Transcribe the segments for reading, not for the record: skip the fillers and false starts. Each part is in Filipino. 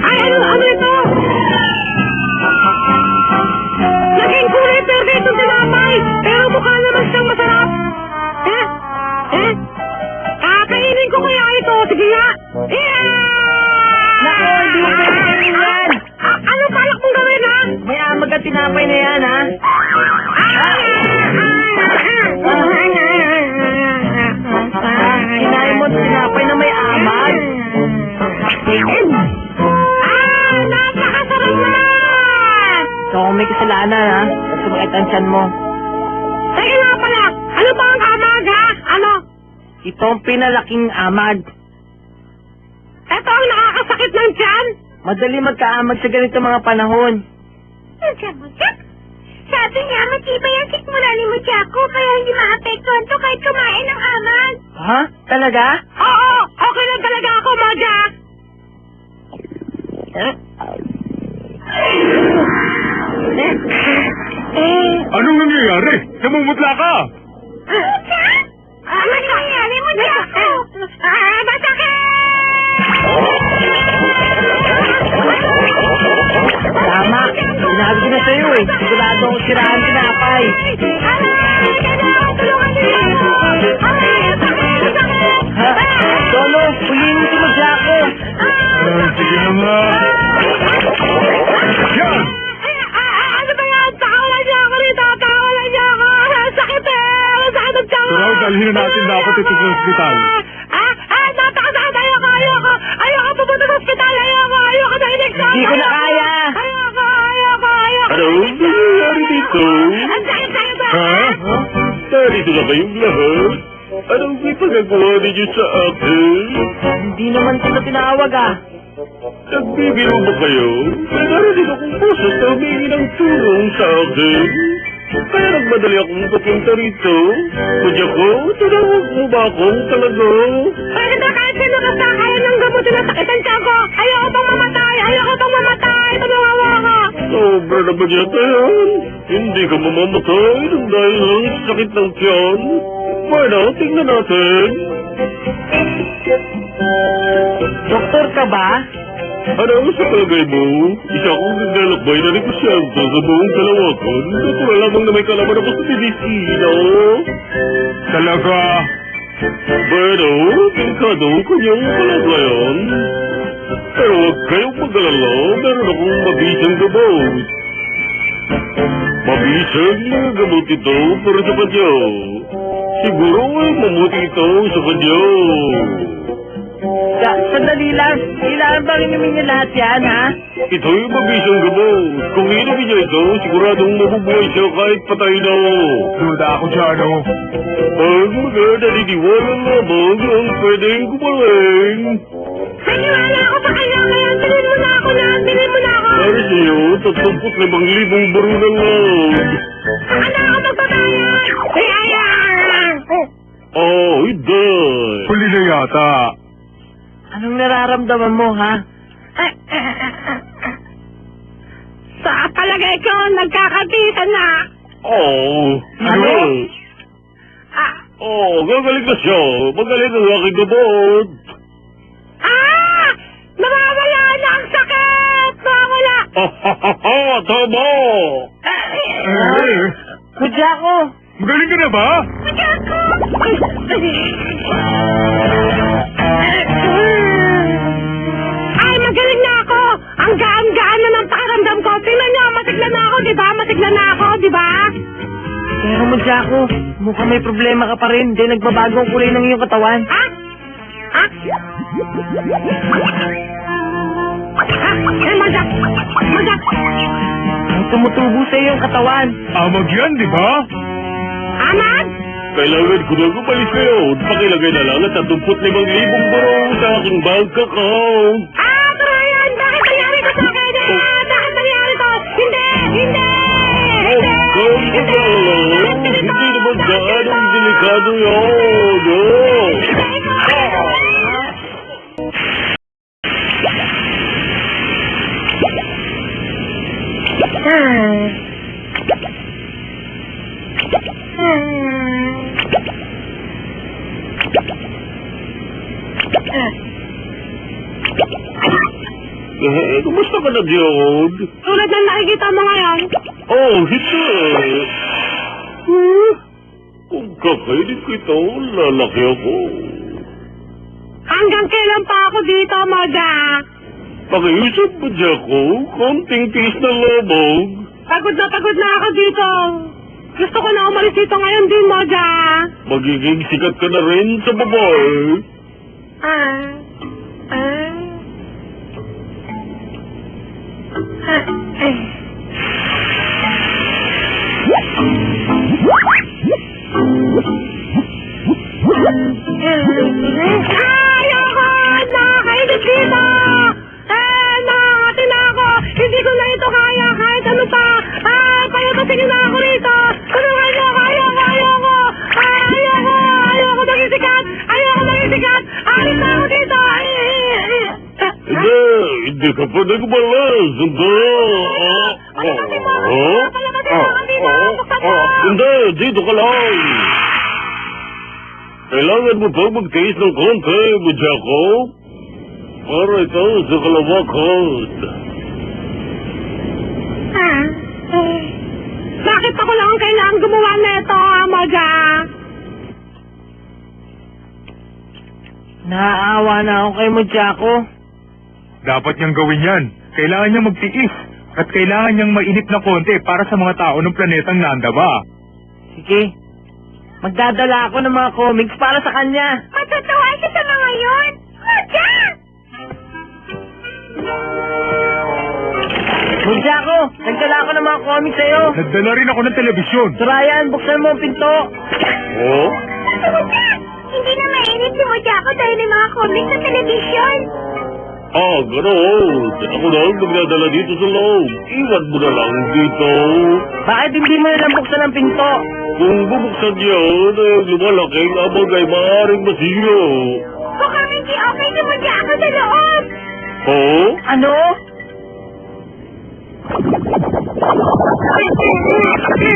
Ay, ano ito? Naging kulay verde itong tinapay, pero mukha naman siyang masarap. Kakainin ko kaya ito, sige nga. Naku, hindi mo pwede yan! Ano balak mong gawin, ha? May amag at tinapay na yan, ha? Kinain mo at tinapay na may amag? Napakasarap na! So, kung may kasalanan, ha? At sumakit ang tiyan mo. Teka nga pala, ano ba ang amag, ha? Ano? Ito ang pinalaking amag. Ito ang nakakasakit ng tiyan? Madali magkaamag sa ganito mga panahon. Sabi niya, matibay ang sikmura ni Muchako, kaya hindi maapektuhan to kahit kumain ng amag. Ha? Talaga? Oo, okay na talaga ako, Moja. Anong nangyayari? Namumutla ka! Mucha? Ano nangyayari, Muchako? Masakit! Tama. Sinabi ko na sa'yo eh. Sigurado akong siraan tinapay. Ha? Solo, huliin mo si Magyako. Sige na nga. Yan! Ano ba yan? Takawalan niya ako rito! Takawalan niya ako! Sakit eh! Masakit ang tiyan ko! Pero dalhin na natin dapat ito sa ospital. Napakasakit! Ayoko pupunta sa ospital! Ayoko na injection! Hindi ko na kaya. Ayoko! Ano? Nangyayari dito? Ang sakit! Ha? Narito na kayong lahat? Anong ipagagawa ninyo sa akin? Hindi naman kita tinawag ah. Nagbibiro ba kayo? Nagarating akong puso na humingi ng tulong sa akin. Kaya nagmadali akong papunta rito. Kudya ko, tinawag mo ba akong talaga? Pwede na kahit sino ka sa kaya ng gamutin na sakit ang tiyan ko! Ayoko pang mamatay! Tumulungan mo ako! Sobra naman yata yan. Hindi ka mamamatay nang dahil lang sa sakit ng tiyan. Bueno, tingnan natin. Doktor ka ba? Ano sa palagay mo? Isa akong naglalakbay na negosyante sa buong Kalawakan. Natural lamang na may kalaman ako sa medisina. Talaga? Bueno, delikado ang kanyang kalagayan. Pero huwag kayong mag-alala, meron akong mabisang gamot. Mabisang na gamot ito para sa kanya. Siguro ay mamuti ito sa kanya. Sandali lang. Kailangan bang inumin niya lahat yan, ha? Ito'y mabisang gamot. Kung inumin niya ito, siguradong mabubuhay siya kahit patay na. Duda ako dyan, oh. Ang mga naniniwala lamang ang pwedeng gumaling. Naniwala ako sa kanya ngayon! Bilhin mo na ako! Para sa'yo, 35,000 barunan lang. Saan na ako magbabayad? Hindi. Huli na yata. Anong nararamdaman mo, ha? Sa palagay ko, nagkakapitan na! Ano? Gagaling na siya. Magaling ang aking gamot. Nawawala na ang sakit! Nawawala! Tama! Kudyako! Magaling ka na ba? Ay, magaling na ako! Ang gaan-gaan na ng pakiramdam ko. Tingnan niyo, masigla na ako, di ba? Pero Magyako, mukhang may problema ka pa rin. Di nagbabago ang kulay ng iyong katawan. Magak! Ang tumutubo sa iyong katawan. Amag yan, di ba? Amag? Kailangan ko na gumalis ngayon. Pakilagay na lang at 35,000 baro sa aking bank account. Brian! Bakit nangyari ko sa akin? Bakit nangyari ko? Hindi! Hindi naman gaanong delikado yun. Kumusta ka na, Diod? Tulad ng nakikita mo ngayon. Oh, hindi. Kung kakainin ko ito, lalaki ako. Hanggang kailan pa ako dito, Moja? Pakiusap mo dyan ko, konting tiis na lobog. Pagod na ako dito. Gusto ko na umalis dito ngayon din, Moja. Magiging sikat ka na rin sa babae. Ayoko! Nakakainis dito! Nakakati na ako! Hindi ko na ito kaya kahit ano pa! Payatasin na ako rito! Tulungan niyo ako! Ayoko! Ayoko maging sikat! Ayoko maging sikat! Alis na ako dito! Hindi ka pa nagbalas. Hindi, dito ka lang. Kailangan mo pa magtiis ng konti, Mujako. Para ito sa kalawakan. Bakit ako lang ang kailangan gumawa nito, Moja? Naaawa na ako kay Mojako. Dapat niyang gawin yan. Kailangan niyang magtiis. At kailangan niyang mainit na konti para sa mga tao ng planetang Nandaba. Sige. Magdadala ako ng mga comics para sa kanya. Matutuwa siya sa mga yun! Moja! Mojako, nagdala ako ng mga comics sa'yo. Nagdala rin ako ng telebisyon. So Ryan, buksan mo ang pinto. Oh? Hindi na mainit si Mojako dahil may mga comics sa telebisyon. Ganoon. Ako na ang magdadala dito sa loob. Iwan mo na lang dito. Bakit hindi mo na lang buksan ang pinto? Kung bubuksan yan, lumalaking amag ay maaaring masiro. Baka hindi okay si Mojako sa loob. Oh? Ano?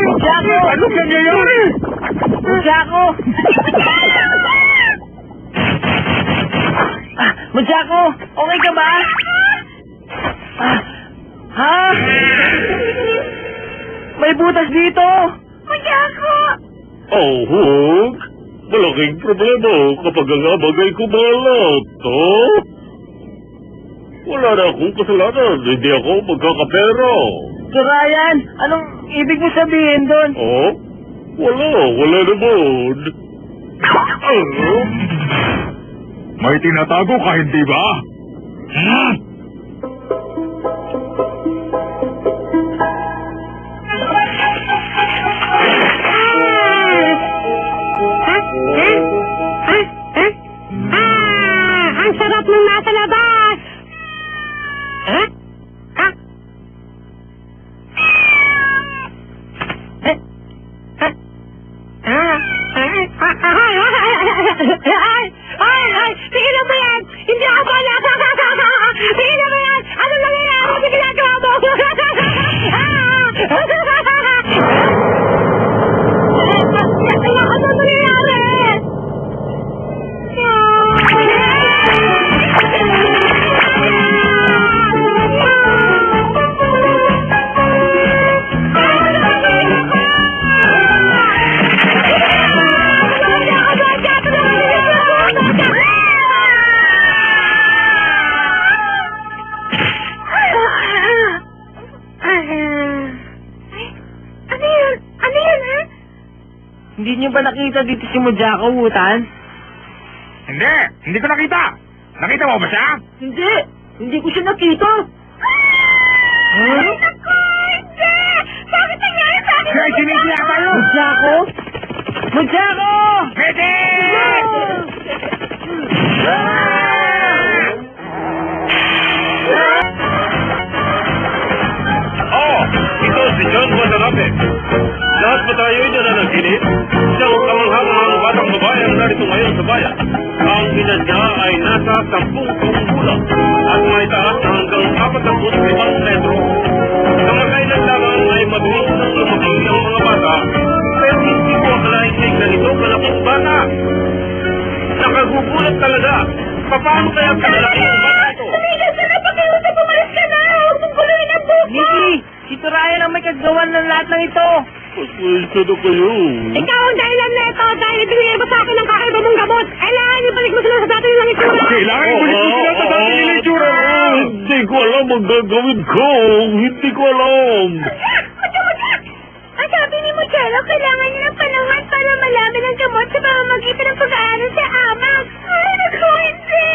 Mojako! Ano nangyayari? Mojako! Mojako, okay ka ba? Ha? May butas dito! Mojako! Oh, Hook. Malaking problema kapag ang amag ay kumalat, oh? Wala na akong kasalanan. Hindi ako magkakapera. So Ryan, anong ibig mo sabihin doon? Oh? Wala naman. May tinatago ka, hindi ba? Ang sarap nung nasa labas! Tigilan mo yan! Hindi ako pala! Tigilan mo yan! Ano nangyayari? Ano ginagawa mo? Ano nangyayari? Hindi niyo ba nakita dito si Mojako, Wutan? Hindi ko nakita. Nakita mo ba siya? Hindi ko siya nakita. Hindi! Bakit nangyari sa akin? Kaya sinigla tayo! Mojako? Mojako! Pwede! Ito si John Guadalupe. Lahat ba tayo ay nananaginip? Siyang kamangha-manghang batang babae ang narito ngayon sa bayan. Ang edad niya ay nasa 10 gulang at may taas na hanggang 45 metro. Kamakailan lamang ay mabilis ng lumaki ang mga bata, pero hindi ko akalain may ganito kalaking bata. Nakagugulat talaga Paano kaya pinalaki yung bata ko? Tumigil ka na! Pakiusap, umalis ka na! Huwag mong guluhin ang buhok mo! Mickey, si Ryan ang may kagawan ng lahat ng ito. Pasensya na kayo. Ikaw ang dahilan na ito dahil ibigay mo sa akin ang kakaiba mong gamot. Kailangan ibalik mo sila sa dati nilang itsura. Kailangan ibalik mo sila sa dati nila itsura. Hindi ko alam ang gagawin ko. Hindi ko alam. Ang sabi ni Muchelo, kailangan niya ng panahon para malaman ang gamot sa pamamagitan ng pag-aaral sa amang. Ay, naku, hindi!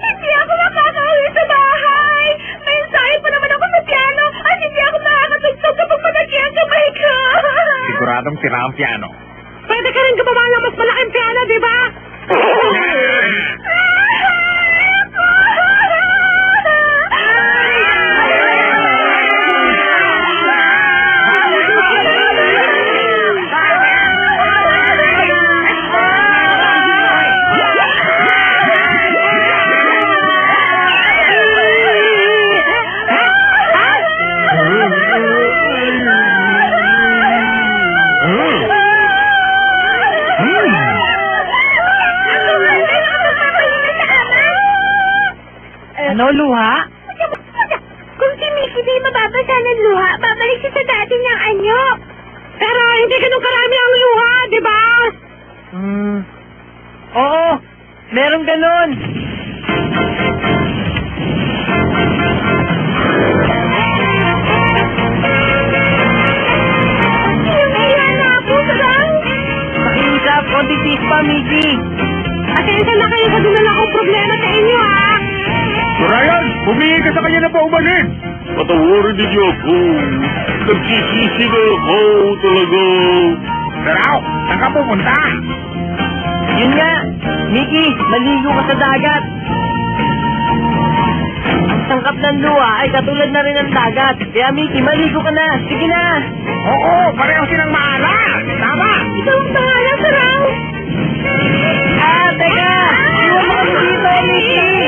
Hindi ako makakauwi sa bahay! May ensayo pa naman ako sa piano at hindi ako makakatugtog kapag malaki ang kamay ko! Siguradong sira ang piano. Pwede ka rin gumawa ng mas malaking piano, di ba? Ano, luha? Kung si Mickey di mababasa ng luha, babalik siya sa dati niyang anyo. Pero hindi ganun karami ang luha, di ba? Oo, meron ganon. Yung ilan na po, sarang. Pakiusap, konti tiis pa, Mickey. Atensya na kayo sa dinala kong problema sa inyo, ha? Ryan, humingi ka sa kanya na paumanin. Patawarin ninyo ako. Nagsisisi na ako talaga. Saraw, saan ka pumunta? Yun nga, Mickey, maligo ka sa dagat. Ang sangkap ng luha ay katulad na rin ng dagat. Kaya Mickey, maligo ka na. Sige na. Oo, pareho silang maala. Tama. Ikaw ang pangalan, sarang. Teka! Iwan mo kami dito, Mickey!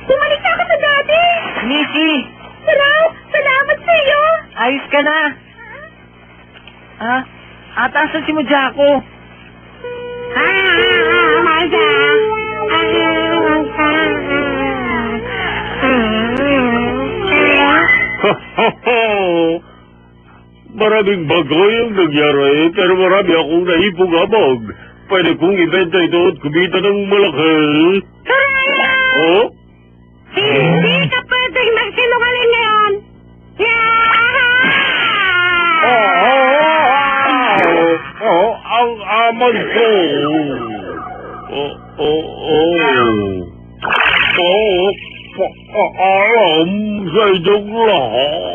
Bumalik na ako sa dati. Mickey! Sarang, salamat sa iyo. Ayos ka na! Atasan si Mojako! Marga. Maraming bagay ang nangyari, pero marami akong naipugabog. Pwede kong ibenta ito at kumita ng malaki. Oh? Hindi ka pwedeng magsinungaling ngayon. Ang aman ko. Alam sa inyong lahat.